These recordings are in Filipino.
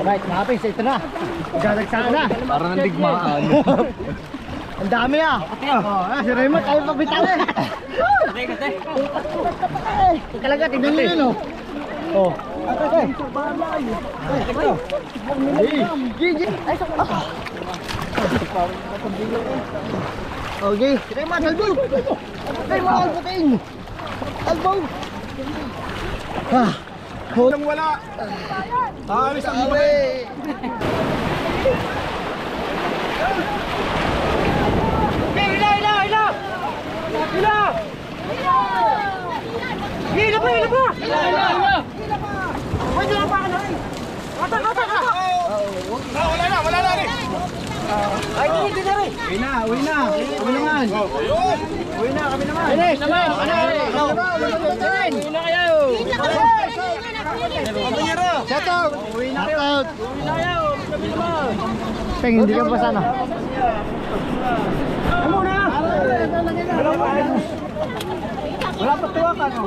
Alright, mga kapings, ito na. Galagsaan na. Parang nandigmaan. Ang dami ah. Si Raymond, tayo pagbitaw eh. Kalaga, tignan nyo yun oh. Oh. Okay. Okay. Raymond, halbog. Raymond, halbutin. Halbog. Walang wala. Alis ang buhay. Hila pa! Pwede lang pa ka na rin! Kata! Wala na rin! Ay, hindi na rin! Uwi na! Kami naman! Uwi na, kami naman! Finish! Uwi na kayo! Shout out! Uwi na kayo! Kami naman! Peng, hindi ka pa sana. Ano na? Wala pa tuwa ka, no?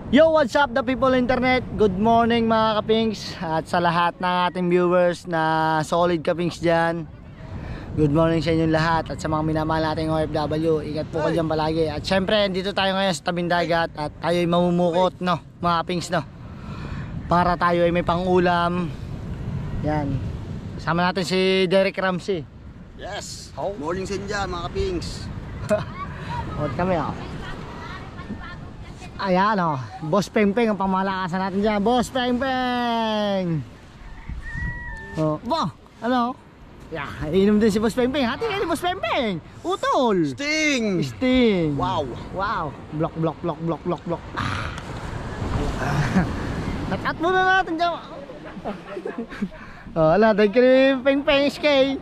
Yo, what's up the people internet? Good morning mga kapings. At sa lahat ng ating viewers na solid kapings dyan, good morning sa inyong lahat. At sa mga minamahal nating OFW, ingat po kayo dyan palagi. At syempre, dito tayo ngayon sa tabing dagat. At tayo ay mamumukot, no? Mga kapings, no? Para tayo ay may pang-ulam. Yan. Kasama natin si Derek Ramsey. Yes! Morning sa inyo dyan mga kapings. Huwag kami oh. Ayan oh. Boss Peng Peng ang pamalakasan natin dyan. Boss Peng Peng. Oh. Bo! Ano? Yeah, inom din si Boss Peng Peng. Hati kayo ni Boss Peng Peng. Utol! Sting! Sting. Wow! Wow! Block. At muna natin dyan. Oh, ala, dahil ka ni Peng Peng SK.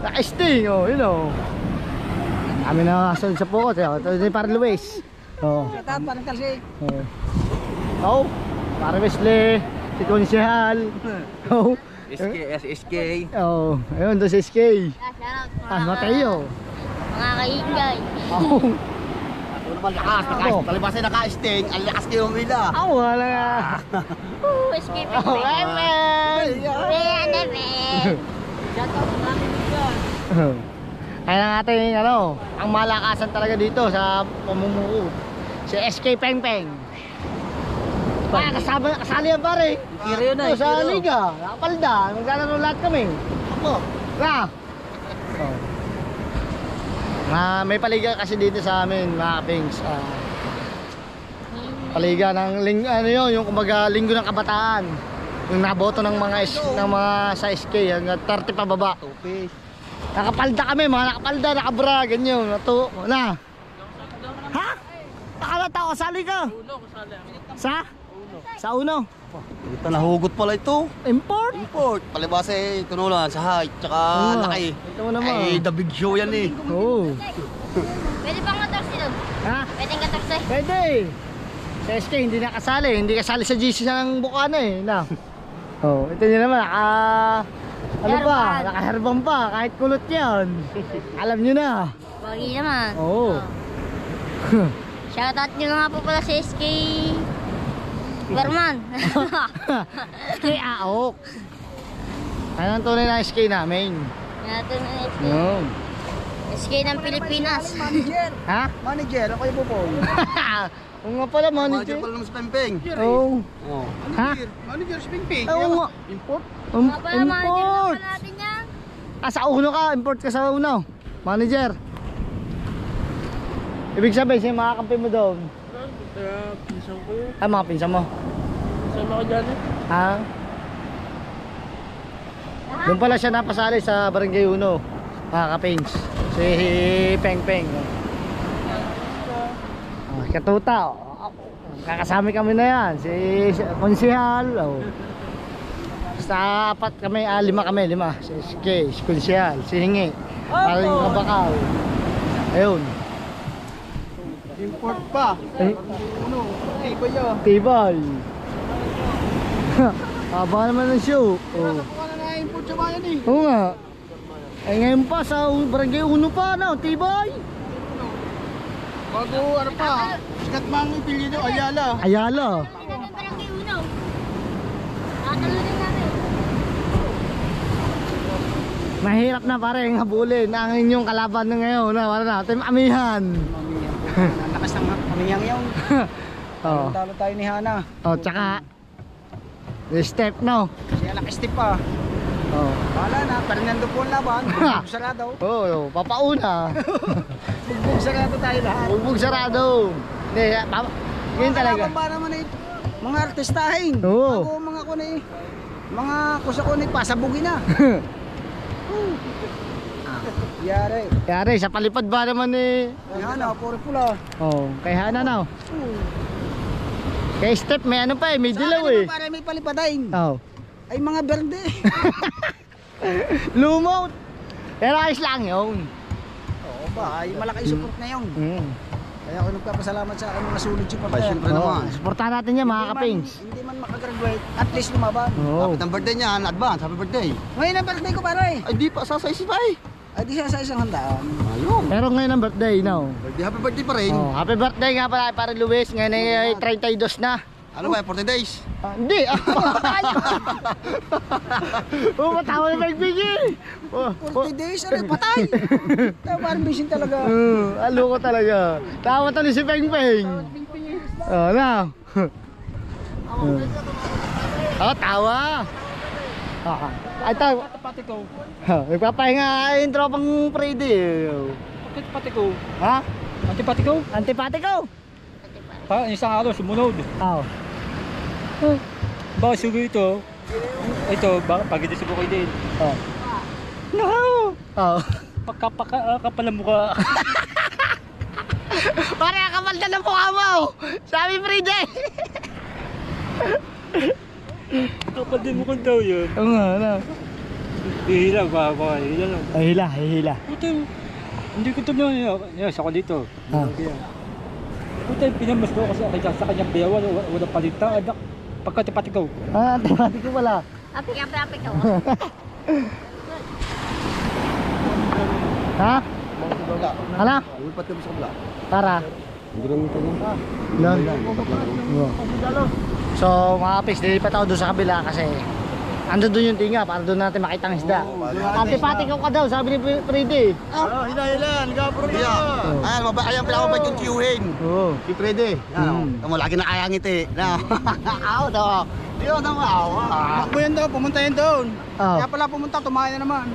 Naka-sting, oh, you know. Kami na kasunod sa pukot, eh. Ito yung para Luis. Oh. Parang kalsik. Oh. Para Wesley. Si Konsehal. Oh. SK. Oh. Ayun, doon si SK. Mateo. Mga kaingay. Oh. Ako naman lakas. Palibasay naka-sting. Ang lakas kayo umila. Wala nga. Escape. Kaya natin ang malakasan talaga dito sa pamumuo. Si SK Peng Peng. Kasali yan pare. Kiro na. Sa liga. Nakapalda. Maglalaro lahat kami. Ako. May paliga kasi dito sa amin mga kapings. Paliga ng yung kumbaga linggo ng kabataan. Yung naboto ng mga sa SK hanggang 30 pababa. Nakapalda kami, mga nakapalda, nakabra, ganyan. Na. Ha? Nakalata ko, sali ka? Sa uno? Ito nahugot pala ito. Import? Palibasay tunulan sa height, tsaka laki. Ito mo naman. Ay, the big show yan eh. Oo. Pwede bang 14 doon? Ha? Pwede 14? Pwede. Sa SK hindi nakasali, hindi kasali sa GC ng Bukana eh. Na. Oh, ito niya naman, nakaherbang pa, kahit kulot yan. Alam nyo na. Wagi naman. Oo. Shoutout nyo nga po pala sa SK Garman. SK Aok. Ano ang tunay na SK namin? Natin na SK. No. SK ng Pilipinas. Ha? Manager, ako yung pupong. Oo nga pala, manager. Manager pala naman sa Pempeng. Oo. Ha? Manager sa Pempeng. Oo nga. Import? Mga pala manager na Import. pala natin yan. Sa uno ka, import ka sa uno. Manager. Ibig sabihin, siya makakampi mo doon. Pinsan ko yun. Mga pinsan mo. Pinsan ako dyan eh. Ha? Doon pala siya napasali sa Barangay Uno. Mga kapings. Si Peng Peng. Katuta. Kakasami kami na yan. Si Konsehal. Basta apat kami, 5 kami. Si SK, si Konsehal, si Hingi. Parang yung kabakaw. Ayun. Import pa. Tibay. Haba naman ng show. Nakuha na na-import sa bayan eh. Oo nga. Ngayon pa sa Barangay Uno pa na, tibay. Bago ano pa, Sikat mang ipilyo doon, Ayala. Ayala. Ang barangay uno. Tatalunin namin. Mahirap na pare ang habulin ang inyong kalaban na ngayon. Wala na, Team Amihan. Ang lakas ng pamiyang yun. Oh. Talo tayo ni Hana. Oh, tsaka step no. Siya nakistip pa. Oh. Wala na, Fernando po ang laban. Bugbog sarado. Oh, papauna. Bugbog sarado tayo lahat. Bugbog sarado. Hindi, ganyan talaga. Mga ba naman eh, mga artistahin. Oo. Ako mga ko na eh. Mga kusa ko na eh, pasabugin na. Yari. Yari, sa palipad ba naman eh. Ay Hana, puro pula. Oh, kay Hana na. Kay Step may ano pa eh, may dilaw eh. Para may palipadain. Oh. Ay mga berde. Lumot. Pero ayos lang yun. Oo ba, ay malaki support na yun. Kaya ako nagpapasalamat sa aking mga sulit support. Ay, syempre Oh, supportahan natin yan mga kapings. Hindi man makagraduate, at least lumaban. Oh. Ang birthday niya, advance, happy birthday. Ngayon ang birthday ko pare. Ay di pa, sa isa pa eh. Ay di siya sa isang handaan. Ayun. Pero ngayon ang birthday, no? Birthday, happy birthday pa rin. Oh, happy birthday nga pala para Luis. Ngayon ay 32 na. Ano ba, 40 days? Hindi. Oh, matawa na nagbigay. 40 days, ano, patay. Tayo parang busy talaga. Alo ko talaga. Tawa talo si Peng Peng. Oh, na. Oh, tawa. Ay, tawa. Pati ko. Nagpapahinga yung tropang Freddy. Pati ko. Ha? Antipati ko. Antipati ko. Pa, isang araw sumunod. Oh. Baka sugo ito. Ito, pag hindi sugo ko din. Oh. No. Oh. Kapal ang mukha. Pare, kapal na ng mukha mo. Sabi Freddy. Kapal din mo kung daw yun. Oo nga, na. Hihila, baka hihila lang. Ay, hila, hila. Puta, hindi ko ito na sa ko dito. Ah. Puta, pinamas ko kasi sa kanyang biyawan, walang palita. Pagkatipati ko. Ah, antipati ko pala. Api ka. Ha? Hala? Ulipat kami sa kabla. Para? Hindi lang ito No? So mga kapis, dilipat ako doon sa kabila kasi ando doon yung tinga para doon natin makita ang isda. Antipati ko ka daw, sabi ni Freddy. Hinahilan, gabro na. Ayan, ayan pinakabait yung tiyuhin. Oo. Si Freddy. Yan, lagi na kaya ngiti. Aw, daw. Diyo naman, awa. Makbo yan daw, pumunta yan doon. Oh. Kaya pala pumunta, tumahay na naman.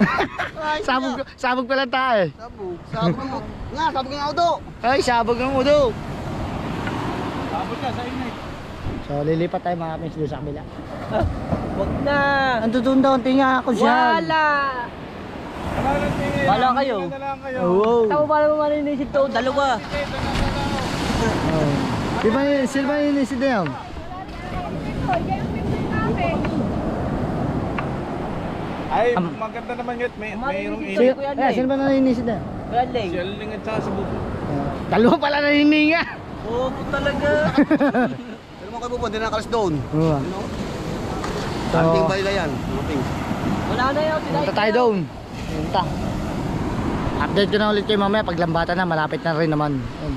Sabog pala tayo. Sabog. Sabog mo. Nga, sabog yung auto. Ay, sabog ng udo. Sabot ka sa inyo. So lilipat tayo mga kapis doon sa kabila. Wag na. Ando doon daw ang tinga ako siya. Bala kayo. Oo. Tama ba naman maninisip to? Dalawa. Oh. Sino ba yung inisip na yun? Ay, maganda naman yun. Mayroong Sino ba na inisip na yun? Galing. Si Aling at saka si Bubo. Dalawa pala na hininga. Oo, talaga. Pero mo kayo pupunta na kalas doon. Oo. So, Ating balila yan. Ating. Wala na yun. punta tayo doon. Punta. Update ko na ulit kayo mamaya pag lambatan na, malapit na rin naman. Ayun.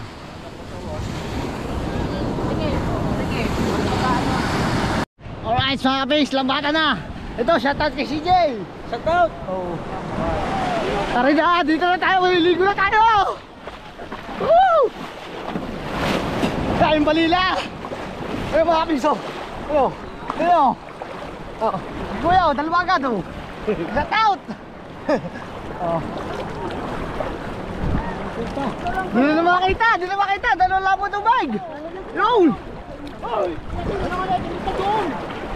Alright mga kapis, lambatan na. Ito, shoutout kay CJ. Shoutout. Oh. Tara na, dito na tayo, maliligo na tayo. Woo! Tayong balila. Ayun mga kapis, oh. Ayun, ayun. Oh. Kuya, oh, dalawa agad, oh. Shoutout. Oh. Di na makita, dalawa lang po itong bag. Yun.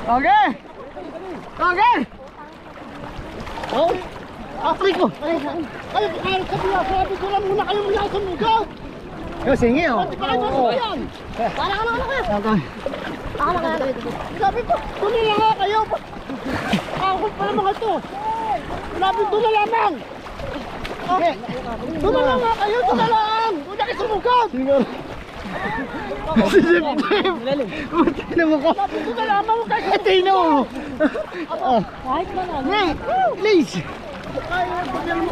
Okay. Okay. Oh. Afriko. Ay, sabi ko lang muna kayo mula sa mugaw. Yo, singi oh. Para ka lang kayo. Okay. Sabi ko, tuloy lang nga kayo. Ako pala mga to. Sabi ko na lamang. Okay. Doon na lang nga kayo, doon na lang. Doon na kayo sumugod. Si Jeff Jeff. Buti na mo ko. Doon na lamang mo kayo. Tino. Kahit na lang. Hey, please.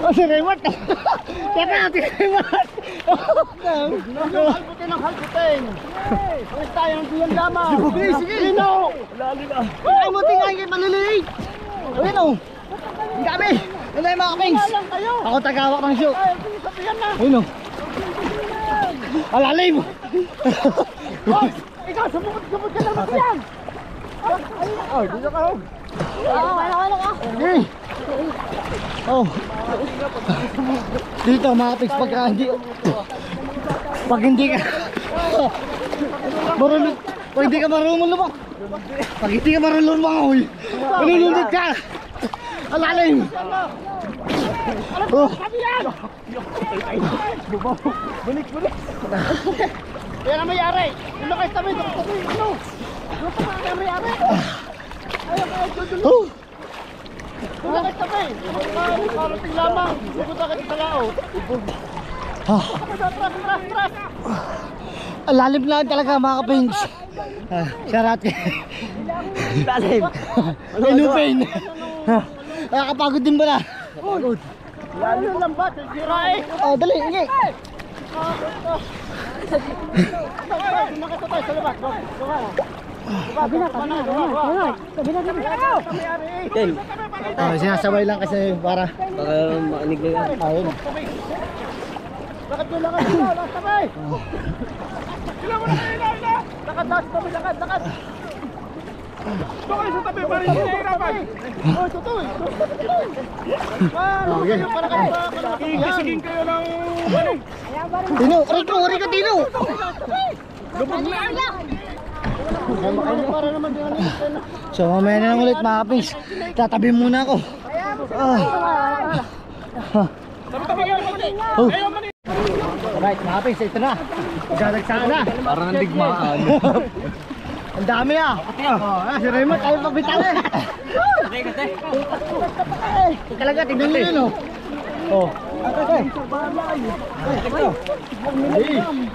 Oh, si Raymond. Teka, si Raymond. Halbutin ang halbutin. Pwes tayo ng duyan lamang. Sige, sige. Sino? Ay, muti nga yung maliliit. Ayun o. Ang dami. Ang dami mga kapings. Lang kayo. Ako tagawak ng show. Ay, sabihan na. Ayun o. Alalim. Oh, ikaw, sumukot ka naman yan. Oh, dito ka. Wala ka. Hey. Oh. Dito mga kapings pag hindi ka marunong, pag hindi ka marunong lumang. Pag hindi ka marunong lumangoy, malulunod ka. Alalim. Oh. Balik. Yan ang mayari. Ano kayo tabi? Ano? Ano pa ang mayari? Ayaw kayo, dudulo. Oh. Ano kayo tabi? Parating lamang. Pupunta kayo sa lao. Ah. Tras. Ang lalim lang talaga mga kapings. Sharat ka. Lalim. Inupin. Nakakapagod din ba na? Lalo lang ba? Sira eh. Oh, dali, sige. Nakita tayo sa labas. Sabi na. Sinasabay lang kasi para maanig na yan. ayun. Lakad. Sabay. Ilan mo na kayo. Lakad. Ito kayo sa tabi, parang hindi nahirapan. Oh, tutoy. Okay. Para kayo Iigisigin kayo ng... Tino, Rico, Tino. Lubog na yan. Para naman din ano. So mamaya na lang ulit mga kapings. Tatabi muna ako. Alright mga kapings, ito na. Galagsaan na. Parang nandigmaan. Ang dami ah. Si Raymond, tayo pabitawan. Talaga, tignan nyo yun oh. Oh.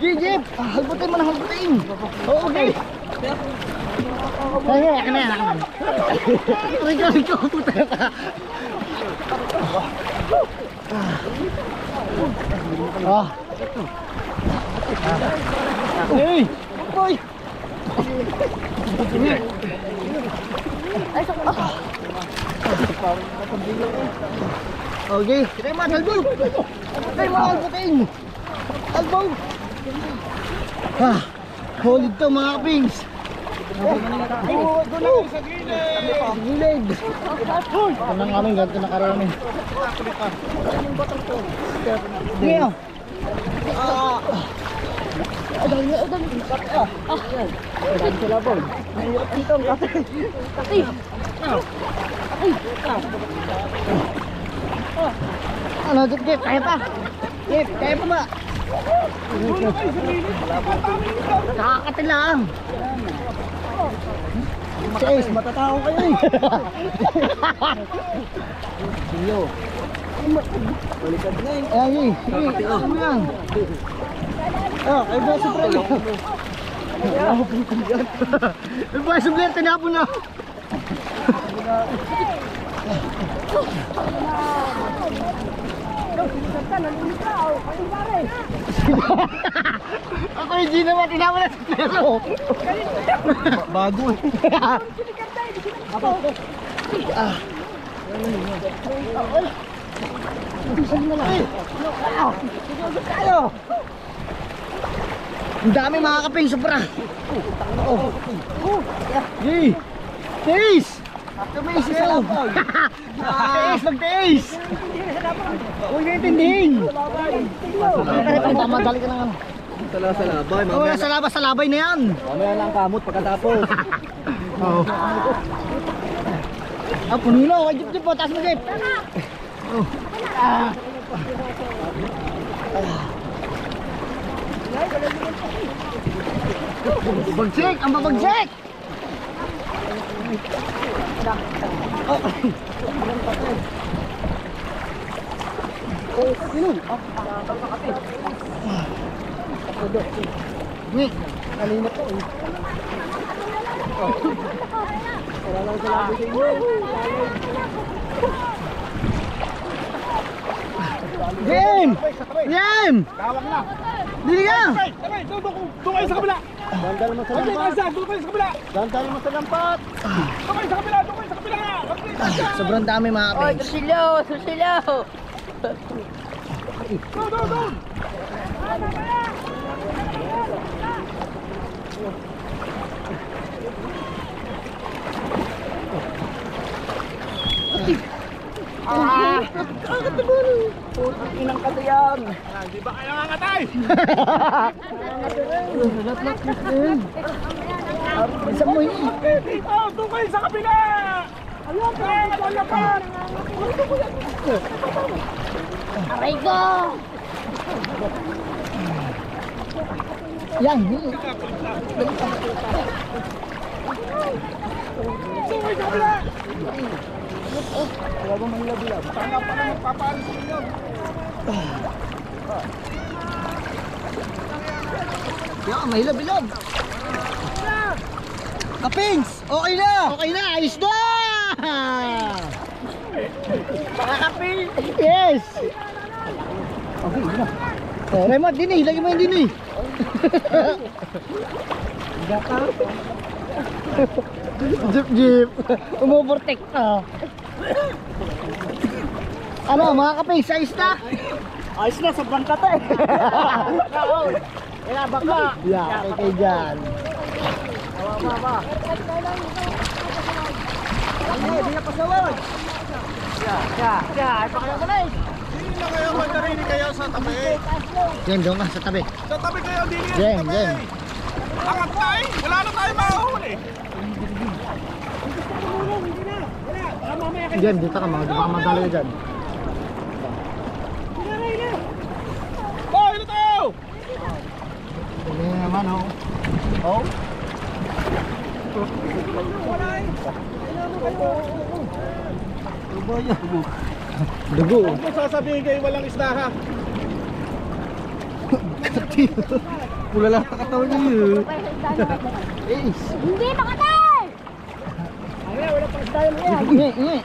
Jeep! Halbutin mo na halbutin. Oo, okay. Ay, akin na yan. Rico, puta ka. Ah. Hey! Boy! Okay, Raymond, halbog! Halbutin! Halbog! Ah, solid to mga kapings! Gilid! Ito na nga aming ganito na karami. Sige o! Ano, Jeep, kaya pa? Jeep, kaya pa ba? Nakakatilang. Si Ace, matatao kayo eh. Sinyo. Balikan na eh. Ayan, sige, ano mo yan? Kayo ba sa prelo? Ay ba, subler, tinapon na. Ako yung G naman, tinapon na sublero. Bago eh. Ang dami mga kaping, sobra. Hey! Taste! Tumays isa lang po. Taste, mag-taste! Huwag na intindihin. Madali ka na nga. Salabay, Wala sa labay na yan. mamaya lang kamot pagkatapos. Oo. Ah, puno na. Huwag jeep po. Taas mo jeep. Bagsik! Ang babagsik! Ni, kanina po eh. Wala lang sa labi sa inyo. Game! Game! Tawag na. Dili ka! Sabay, doon kayo sa kabila. Dandal mo sa Okay, lampat. Tarzan, doon kayo sa kabila. Dandal mo sa lampat. Doon kayo sa kabila, doon kayo sa kabila. Okay, Tarzan. Sobrang dami mga kapings. Doon. Inang katayan. Di ba kaya nangangatay? Isa mo yun. Oh, doon kayo sa kabila. Ayun, lapat. Aray ko! Yan. Doon kayo sa kabila. Tanga pa lang, papaalis ninyo. Yan, may labilog. Kapings! Okay na! Okay na! Ayos na! Mga kapil! Yes! Okay, yun na. Oh, Raymond, din eh. Lagi mo yun din eh. Jeep, jeep. Umuportek ka. Ano, mga kapings, ayos na? Ayos na, sobrang kata eh. Kaya baka. Yeah, okay kayo dyan. Hindi na pasawag. Ay pa kayo guys. Hindi na kayo magdarini kayo sa tabi. Yan, doon ka sa tabi. Sa tabi kayo, hindi niya Jem, sa tabi. Jem. Angat tayo, wala na tayo makahuli. Jem, dito ka mga. Di ba ka magdalo dyan? Oh, ilo tayo! Hindi naman, oh. Oh? Dugo. Huwag mo sasabihin kayo walang isda ha. Pula lang ang katawan niyo. Yes. Hindi makatay! Ay, wala pang style mo yan. Ingi, ingi.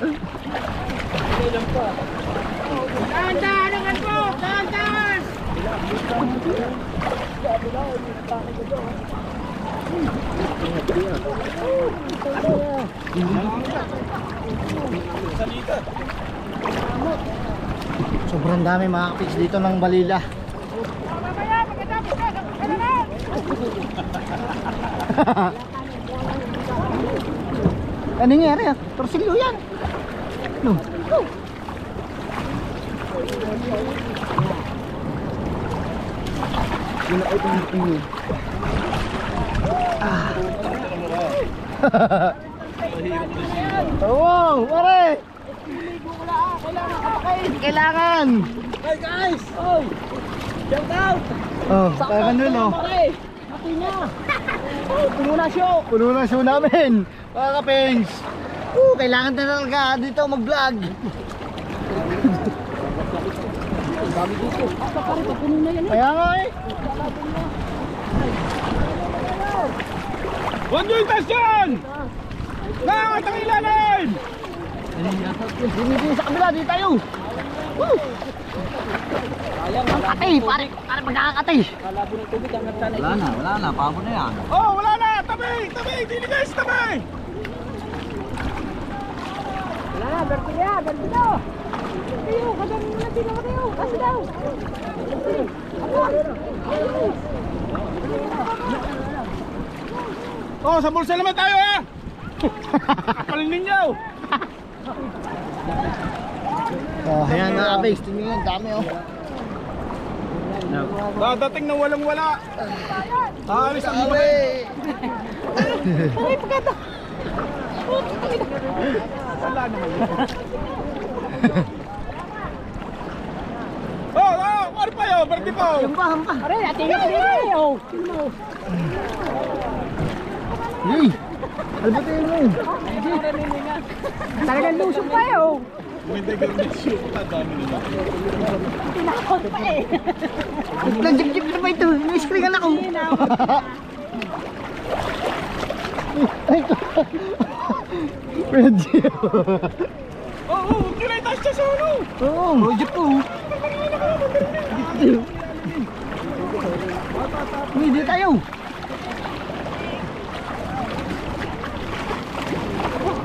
Dahan-dahan ang po! Dahan-dahan! Sobrang dami mga kapits dito ng Balila. Ano nangyari ah? Torsilyo yan. No. Wow, pare! Kailangan! Hey guys! Oy! Shout out! Oh, kaya nun oh. Pare! Mati niya! Oh, puno na show! Puno na show namin, mga kapings. Kailangan na talaga dito mag-vlog. Dami dito. Asa pare, puno na yan eh. Kaya nga eh. Huwag nyo yung taas dyan! Nangangat ang ilalim! Hindi sa kabila, di tayo. Katay, pare magkakatay. Kalabo ng tubig, ang ganda na ito. Wala na, pabo na yan. Oh, wala na! Tabi! Tabi! Dili guys, tabi! Wala na, berti niya, berti daw. Kayo, kadang mo na sila kayo. Kasi daw. Oh, sa bulsa naman tayo ha! Kapalin ninyo! Oh, ayan mga kapings, tingnan yun, dami oh. Dadating na walang wala! Aalis ang gabi! Ay, pagkata. Wala naman yun. Oh, oh! Ano pa yun? Berti po! Hampa. Pare, atingin ko dito. Yay! Albatin mo. Talagang lusog pa yun. May dagar na shoot. Dami naman. Tinakot pa eh. Nag-jip-jip na ba ito? Ina-screen ako. Ay, medyo. Oh, huwag nyo na itaas siya sa ulo! Oo, jeep po. Hindi tayo.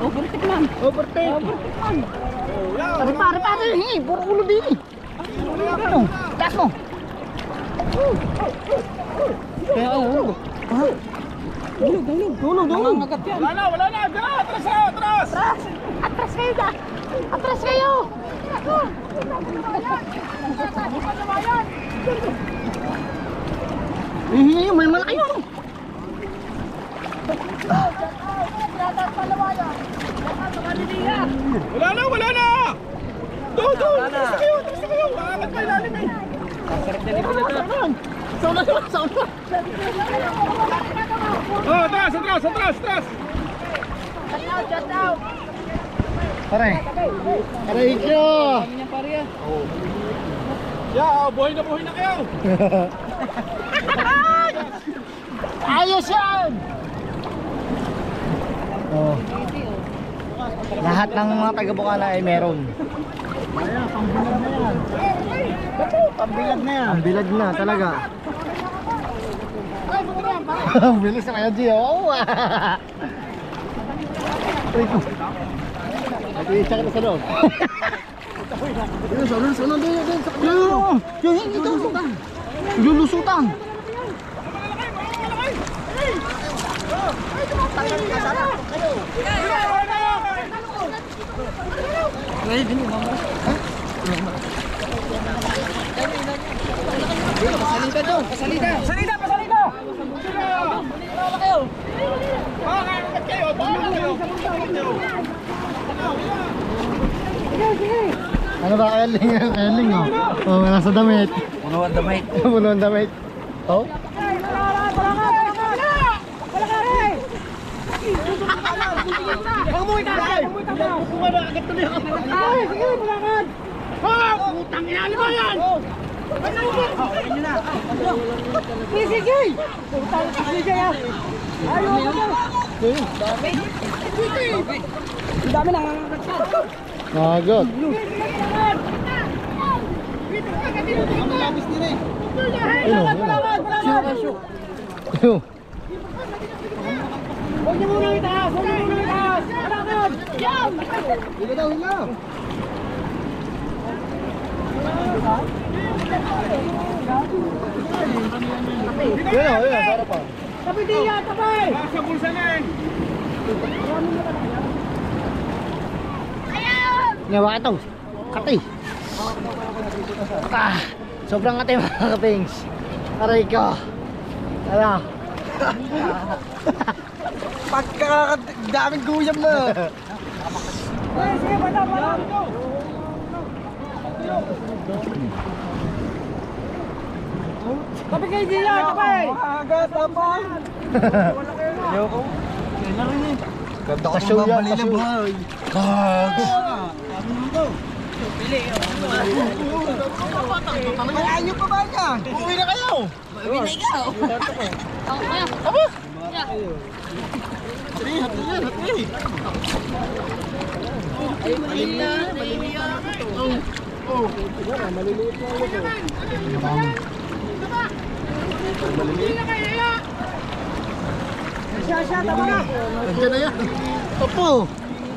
Overtake lang. Overtake. Pare, puro ulo din eh. Ano? Taas mo. Kaya Tulog. Nangangagat yan. Wala na. Dala, atras. Atras kayo da. Atras kayo. May malaki yun. Wala na. Doon. Atras kayo. Bakit pa ilalim eh? Sauna. Oh, atras. Pare. Aray ko. Yeah, buhay na kayo. Ayos yan. Oh. Lahat ng mga taga-Bukana ay meron. Pambilad na yan. Ang bilad na talaga. Ang bilis na kayo, Gio. Oo. Nag-iisa ka na sa loob. Sunod din. Yung hindi ito. Lulusutan. Ano ba kayaling? Kayaling oh. Oh, nasa damit. Puno ang damit. Puno ang damit. Oh? Agad. Ayun. Huwag niyo muna itaas! Alakad! Yan! Ayun, sarap pa. Tabi diya! Tabi! Sa bulsa na yan. Ngawa ito. Kati. Sobrang kati mga kapings. Aray ko. Ano? Pagkakadaming guyam mo. Sige, bata! Tabi kayo diya! Tabi! Agad, tapang. Ayoko. Ganda ko Kasyaw yan, Manila kasyaw. boy. Kayaan nyo pa ba yan? Uuwi na kayo. Siya, tama na! Nandiyan na yan. Opo.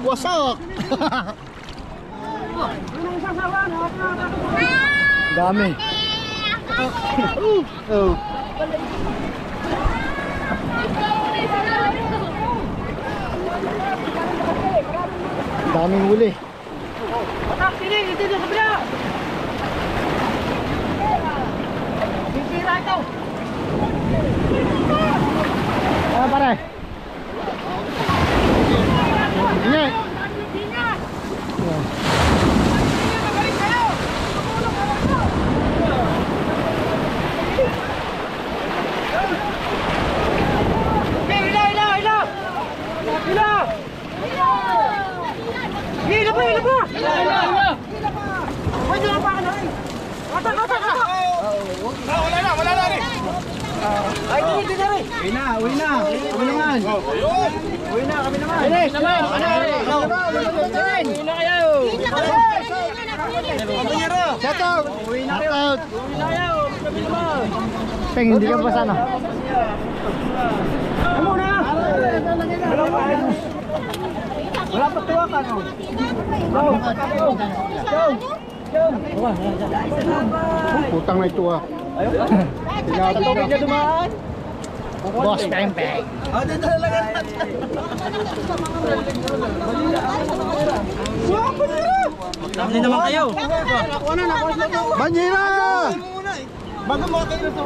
Wasak. Dami. Oh. Daming huli. Atak, sini! Ito sa kabila! Sisira ito! Ano pare? Hindi. Wala na rin. Ay, dito na rin! Uwi na. Kami naman. Uwi na, kami naman. Naman. Ano? Uwi na kayo! Shout out! Shout out! Peng, hindi ka pa sana. Wala pa tuwa ka, no? Putang na ito ah. Tubig na dumaan. Boss Peng Peng. Hindi naman kayo. Banyera! Bago mo kayo na to.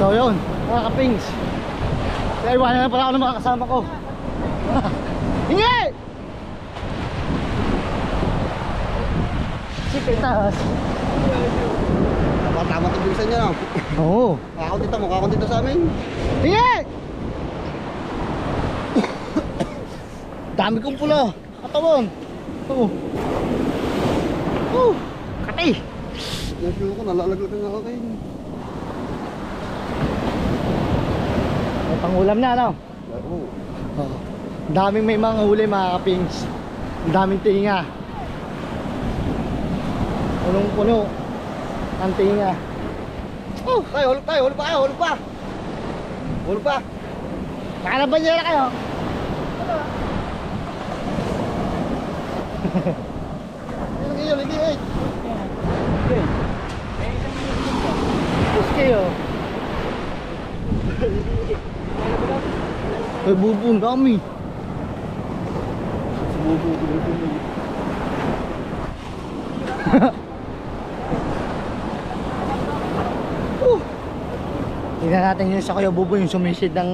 So yun, mga kapings. Kaya iwanan na pala ako ng mga kasama ko. Hingi! Sipitas. Tama ito bilisan niya, no? Oo. Kakao dito sa amin. Hingi! Dami kong pula. Katawan. Oo. Kati. Yung ko, nalalaglag na ako kayo. May pangulam na, ano? Oo. Oo. Daming may mga huli, mga kapings. Daming tinga. Punong-puno ang tinga. Tayo, hulog tayo, hulog pa kayo, hulog pa. Hulog pa. Nakalabanjera kayo. Lagi. Terus kayo. Ay, bubo, ang dami. Tingnan natin yun sa Kuya Bubo, yung sumisid ng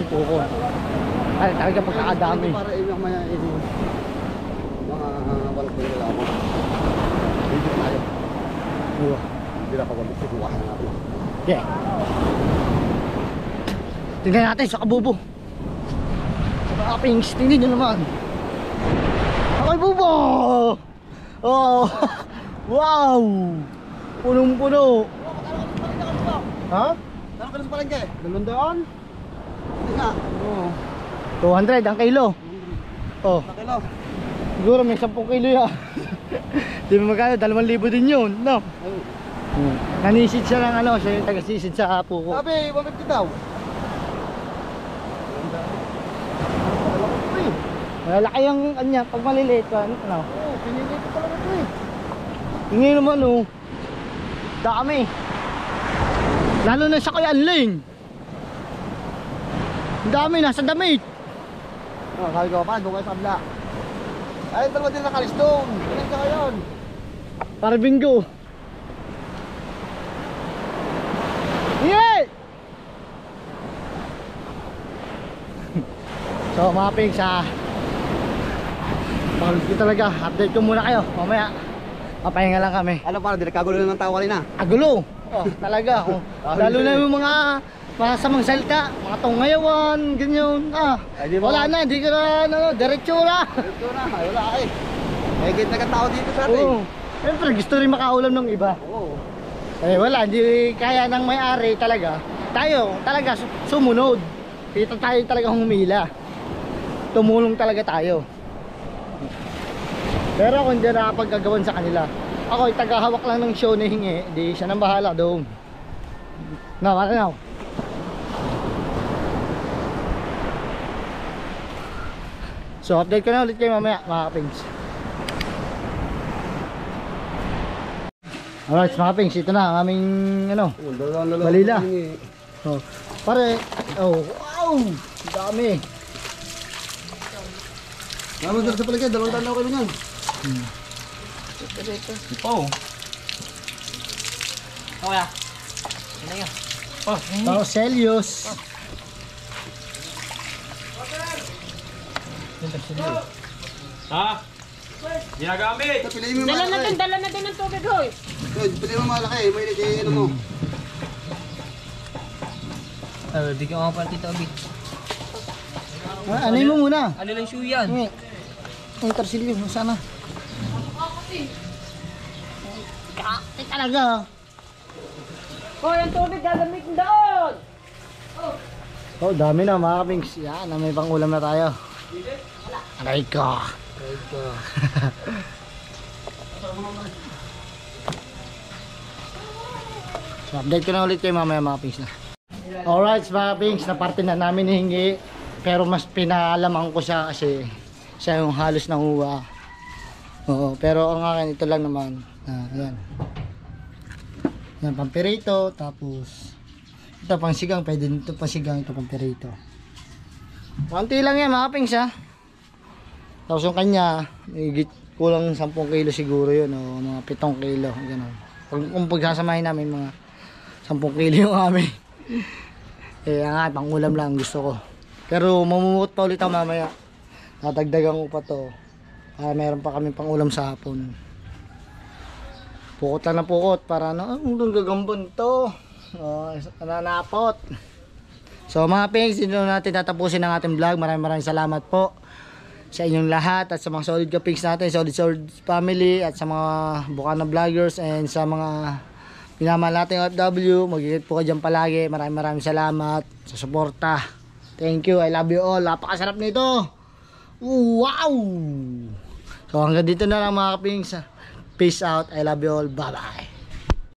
puko. Ay, talaga pagkakadami. Para yung maya ini. Mga walang pwede ako. Dito tayo. Hindi na pagwabit sa buwahan natin. Yeah. Tingnan natin sa Kabubo. Mga pings, tingnan nyo naman. Ako'y Bubo! Oh! Wow! Punong-puno. Ha? Saan ka na sa palengke? 200? Hindi nga. Oo. 200 ang kilo. Oh, Nakilo. siguro may 10 kilo yan. Di ba magkano? 2,000 din yun, no? Nanisid siya ng ano, siya yung taga-sisid sa puko. Sabi, 150 daw. Malalaki yung kanya, pag maliliit ka, ano? Oo, pinili ko talaga ito eh. Hingi naman, oh. Dami. Lalo na sa Kuya Anling. Ang dami, nasa damit. Sabi ko pa, doon kayo sa kabla. Ay, dalawa din nakalis doon. Pinig ka ngayon. Para bingo. Yay! So mga pigs, pag talaga, update ko muna kayo. Mamaya, papahinga lang kami. Ano para, di nagkagulo na ng tao kanina. Agulo. Oh, talaga. Oh. Lalo na yung mga masamang salita, mga tungayawan, ganyan. Ay, di ba? Wala na, di ka na, ano, diretso na. Ito na, ay wala eh. May git na tao dito sa atin. Oo. Siyempre, gusto rin makaulam ng iba. Oo. Eh wala, hindi kaya ng may-ari talaga. Tayo, talaga sumunod. Kita tayo talaga humila. Tumulong talaga tayo. Pero ako hindi nakapagkagawan sa kanila. Ako ay tagahawak lang ng show na hingi. Di siya nang bahala doon. No, ano now? So update ko na ulit kayo mamaya, mga kapings. Alright mga kapings, ito na ang aming ano, balila. Oh, pare, oh, wow, dami. Naman sa palengke, 2 tanaw kami niyan. Tapos Celios. Ha? Ginagamit! Piliin mo yung malaki. Dala natin ng tubig, hoy. Piliin mo yung malaki, may ano mo. Di ka mga pala tita Obi. Ano mo muna? Ano lang shoe yan? Ang tarsilyo, sana. Kaki talaga. Hoy, ang tubig gagamitin doon. Oh, dami na mga kapings. Yan, may pang ulam na tayo. Aray ko. So, update ko na ulit kayo mamaya mga kapings na. Alright mga kapings, na parte na namin hihingi. Pero mas pinaalamang ko siya kasi siya yung halos nanguha. Oo, pero ang akin ito lang naman. Ayan. Yan, pampirito. Tapos ito pang sigang, pwede nito pang sigang, ito pang pirito. Konti lang yan mga kapings ha. Tapos yung kanya, kulang 10 kilo siguro yun, o mga 7 kilo. Ganun. Kung pagsasamahin namin mga 10 kilo yung amin. Eh nga, pang ulam lang gusto ko. Pero mamumuot pa ulit ako mamaya. Tatagdagan ko pa to. Meron pa kami pang ulam sa hapon. Pukot lang na pukot para ano, ang gagambon to. Nanapot. So mga pings, dito natin tatapusin ang ating vlog. Maraming salamat po sa inyong lahat at sa mga solid kapings natin, solid family, at sa mga Bukana vloggers and sa mga pinamahal nating OFW. Mag-ingat po kayo dyan palagi. Maraming salamat sa suporta. Thank you, I love you all. Napakasarap nito. Wow! So hanggang dito na lang mga kapings. Peace out, I love you all. Bye bye.